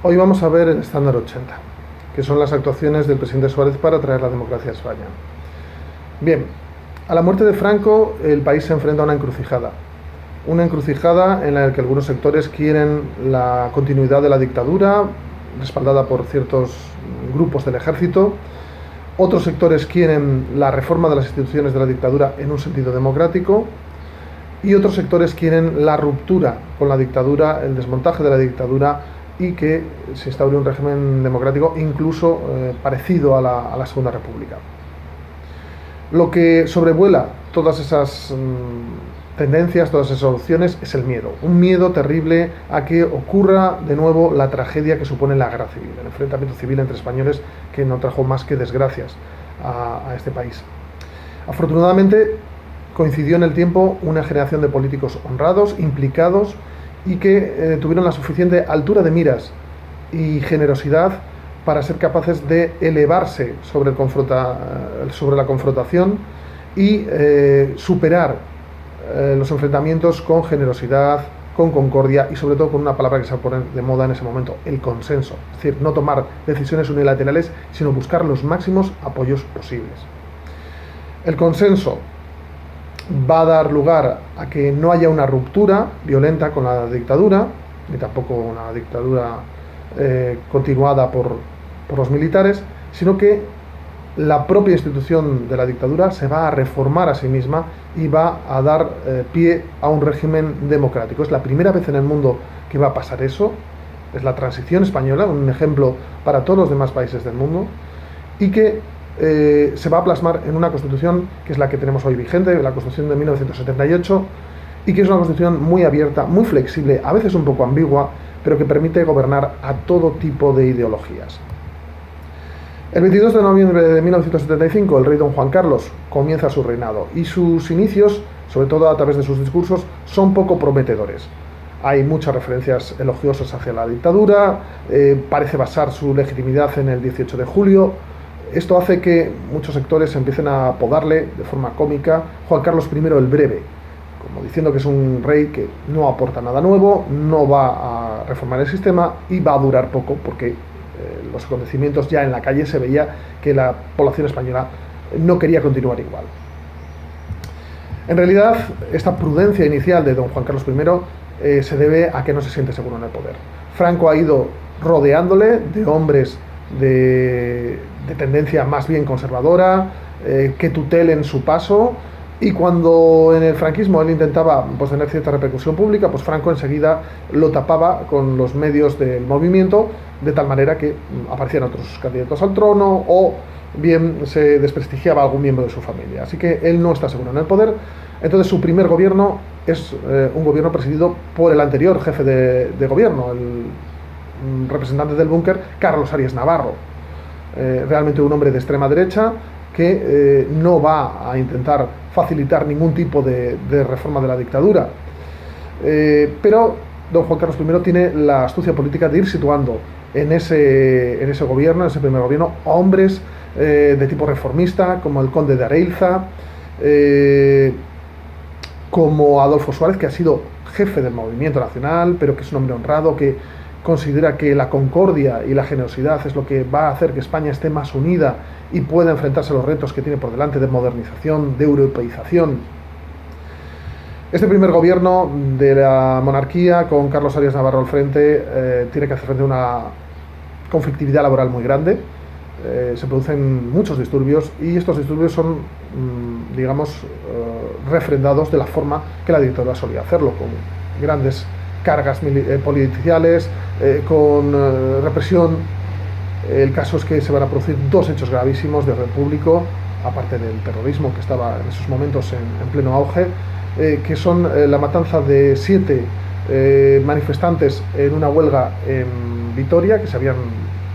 Hoy vamos a ver el estándar 80, que son las actuaciones del presidente Suárez para traer la democracia a España. Bien, a la muerte de Franco el país se enfrenta a una encrucijada en la que algunos sectores quieren la continuidad de la dictadura, respaldada por ciertos grupos del ejército. Otros sectores quieren la reforma de las instituciones de la dictadura en un sentido democrático, y otros sectores quieren la ruptura con la dictadura, el desmontaje de la dictadura y que se instaure un régimen democrático incluso parecido a la Segunda República. Lo que sobrevuela todas esas tendencias, todas esas opciones, es el miedo. Un miedo terrible a que ocurra de nuevo la tragedia que supone la guerra civil, el enfrentamiento civil entre españoles que no trajo más que desgracias a este país. Afortunadamente coincidió en el tiempo una generación de políticos honrados, implicados y que tuvieron la suficiente altura de miras y generosidad para ser capaces de elevarse sobre la confrontación y superar los enfrentamientos con generosidad, con concordia y sobre todo con una palabra que se pone de moda en ese momento, el consenso. Es decir, no tomar decisiones unilaterales, sino buscar los máximos apoyos posibles. El consenso va a dar lugar a que no haya una ruptura violenta con la dictadura, ni tampoco una dictadura continuada por los militares, sino que la propia institución de la dictadura se va a reformar a sí misma y va a dar pie a un régimen democrático. Es la primera vez en el mundo que va a pasar eso. Es la transición española, un ejemplo para todos los demás países del mundo, y que se va a plasmar en una constitución que es la que tenemos hoy vigente, la Constitución de 1978, y que es una constitución muy abierta, muy flexible, a veces un poco ambigua, pero que permite gobernar a todo tipo de ideologías. El 22 de noviembre de 1975 el rey don Juan Carlos comienza su reinado y sus inicios, sobre todo a través de sus discursos, son poco prometedores. Hay muchas referencias elogiosas hacia la dictadura, parece basar su legitimidad en el 18 de julio. Esto hace que muchos sectores empiecen a apodarle de forma cómica Juan Carlos I el Breve, como diciendo que es un rey que no aporta nada nuevo, no va a reformar el sistema y va a durar poco porque los acontecimientos ya en la calle se veía que la población española no quería continuar igual. En realidad, esta prudencia inicial de don Juan Carlos I se debe a que no se siente seguro en el poder. Franco ha ido rodeándole de hombres de tendencia más bien conservadora, que tutelen su paso, y cuando en el franquismo él intentaba tener cierta repercusión pública, pues Franco enseguida lo tapaba con los medios del movimiento, de tal manera que aparecían otros candidatos al trono o bien se desprestigiaba a algún miembro de su familia. Así que él no está seguro en el poder. Entonces su primer gobierno es un gobierno presidido por el anterior jefe de gobierno, el representante del búnker, Carlos Arias Navarro, realmente un hombre de extrema derecha que no va a intentar facilitar ningún tipo de reforma de la dictadura. Pero don Juan Carlos I tiene la astucia política de ir situando en ese gobierno, en ese primer gobierno, a hombres de tipo reformista, como el conde de Areilza, como Adolfo Suárez, que ha sido jefe del Movimiento Nacional, pero que es un hombre honrado, que considera que la concordia y la generosidad es lo que va a hacer que España esté más unida y pueda enfrentarse a los retos que tiene por delante de modernización, de europeización. Este primer gobierno de la monarquía, con Carlos Arias Navarro al frente, tiene que hacer frente a una conflictividad laboral muy grande. Se producen muchos disturbios y estos disturbios son, refrendados de la forma que la dictadura solía hacerlo, con grandes cargas policiales, con represión. El caso es que se van a producir dos hechos gravísimos de orden público, aparte del terrorismo que estaba en esos momentos en pleno auge, que son la matanza de 7 manifestantes en una huelga en Vitoria, que se habían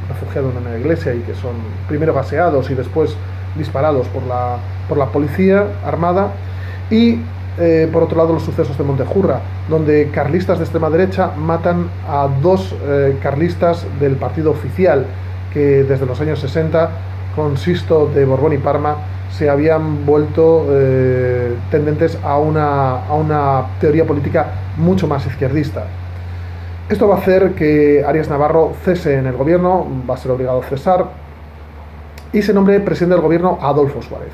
refugiado en una iglesia y que son primero gaseados y después disparados por la policía armada, y por otro lado los sucesos de Montejurra, donde carlistas de extrema derecha matan a 2 carlistas del partido oficial que desde los años 60, con Sisto de Borbón y Parma, se habían vuelto tendentes a una teoría política mucho más izquierdista. Esto va a hacer que Arias Navarro cese en el gobierno, va a ser obligado a cesar, y se nombre presidente del gobierno a Adolfo Suárez.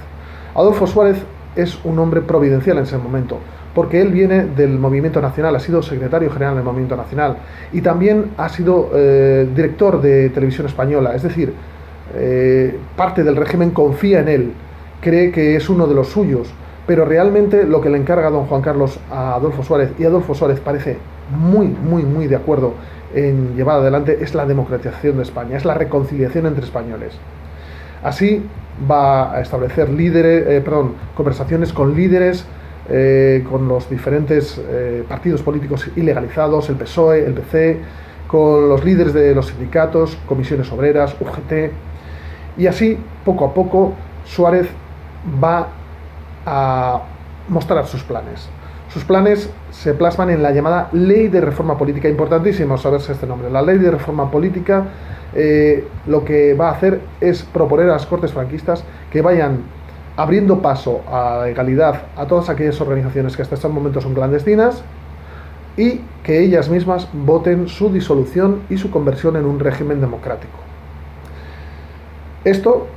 Adolfo Suárez es un hombre providencial en ese momento, porque él viene del Movimiento Nacional, ha sido secretario general del Movimiento Nacional y también ha sido director de Televisión Española, es decir, parte del régimen confía en él, cree que es uno de los suyos, pero realmente lo que le encarga don Juan Carlos a Adolfo Suárez, y Adolfo Suárez parece muy de acuerdo en llevar adelante, es la democratización de España, es la reconciliación entre españoles. Así va a establecer conversaciones con líderes, con los diferentes partidos políticos ilegalizados, el PSOE, el PC, con los líderes de los sindicatos, comisiones obreras, UGT, y así, poco a poco, Suárez va a mostrar sus planes. Sus planes se plasman en la llamada Ley de Reforma Política, importantísimo saberse este nombre. La Ley de Reforma Política lo que va a hacer es proponer a las Cortes franquistas que vayan abriendo paso a la legalidad a todas aquellas organizaciones que hasta este momento son clandestinas y que ellas mismas voten su disolución y su conversión en un régimen democrático. Esto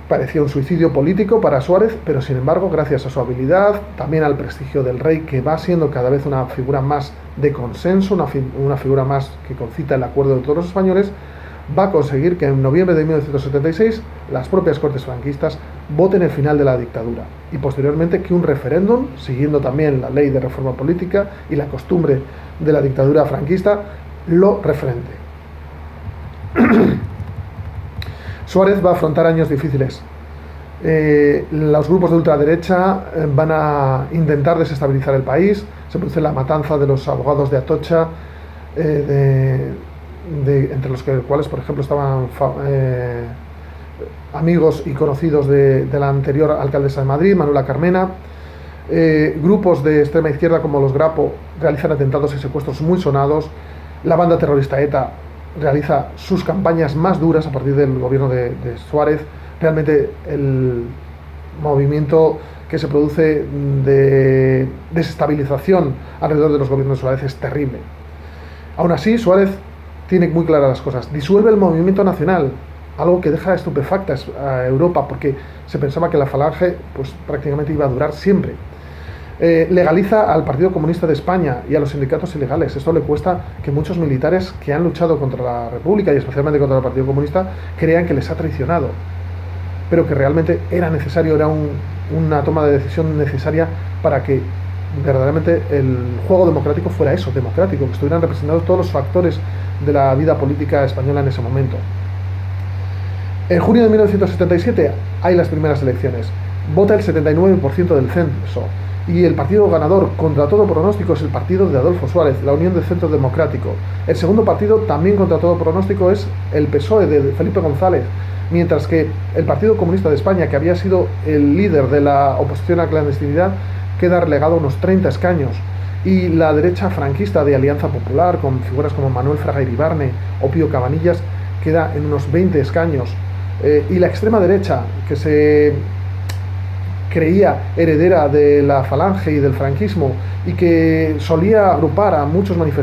parecía un suicidio político para Suárez, pero sin embargo, gracias a su habilidad, también al prestigio del rey, que va siendo cada vez una figura más de consenso, una figura más que concita el acuerdo de todos los españoles, va a conseguir que en noviembre de 1976 las propias Cortes franquistas voten el final de la dictadura y posteriormente que un referéndum, siguiendo también la Ley de Reforma Política y la costumbre de la dictadura franquista, lo refrende. Suárez va a afrontar años difíciles. Los grupos de ultraderecha van a intentar desestabilizar el país. Se produce la matanza de los abogados de Atocha, entre los cuales, por ejemplo, estaban amigos y conocidos de la anterior alcaldesa de Madrid, Manuela Carmena. Grupos de extrema izquierda como los Grapo realizan atentados y secuestros muy sonados. La banda terrorista ETA realiza sus campañas más duras a partir del gobierno de Suárez. Realmente el movimiento que se produce de desestabilización alrededor de los gobiernos de Suárez es terrible. Aún así, Suárez tiene muy claras las cosas. Disuelve el movimiento nacional, algo que deja estupefacta a Europa, porque se pensaba que la falange pues, prácticamente iba a durar siempre. Legaliza al Partido Comunista de España y a los sindicatos ilegales. Esto le cuesta que muchos militares que han luchado contra la República y especialmente contra el Partido Comunista crean que les ha traicionado, pero que realmente era necesario, era una toma de decisión necesaria para que verdaderamente el juego democrático fuera eso, democrático, que estuvieran representados todos los factores de la vida política española en ese momento. En junio de 1977 hay las primeras elecciones. Vota el 79% del censo y el partido ganador, contra todo pronóstico, es el partido de Adolfo Suárez, la Unión del Centro Democrático. El segundo partido, también contra todo pronóstico, es el PSOE de Felipe González, mientras que el Partido Comunista de España, que había sido el líder de la oposición a la clandestinidad, queda relegado a unos 30 escaños. Y la derecha franquista de Alianza Popular, con figuras como Manuel Fraga Iribarne o Pío Cabanillas, queda en unos 20 escaños. Y la extrema derecha, que se creía heredera de la falange y del franquismo y que solía agrupar a muchos manifestantes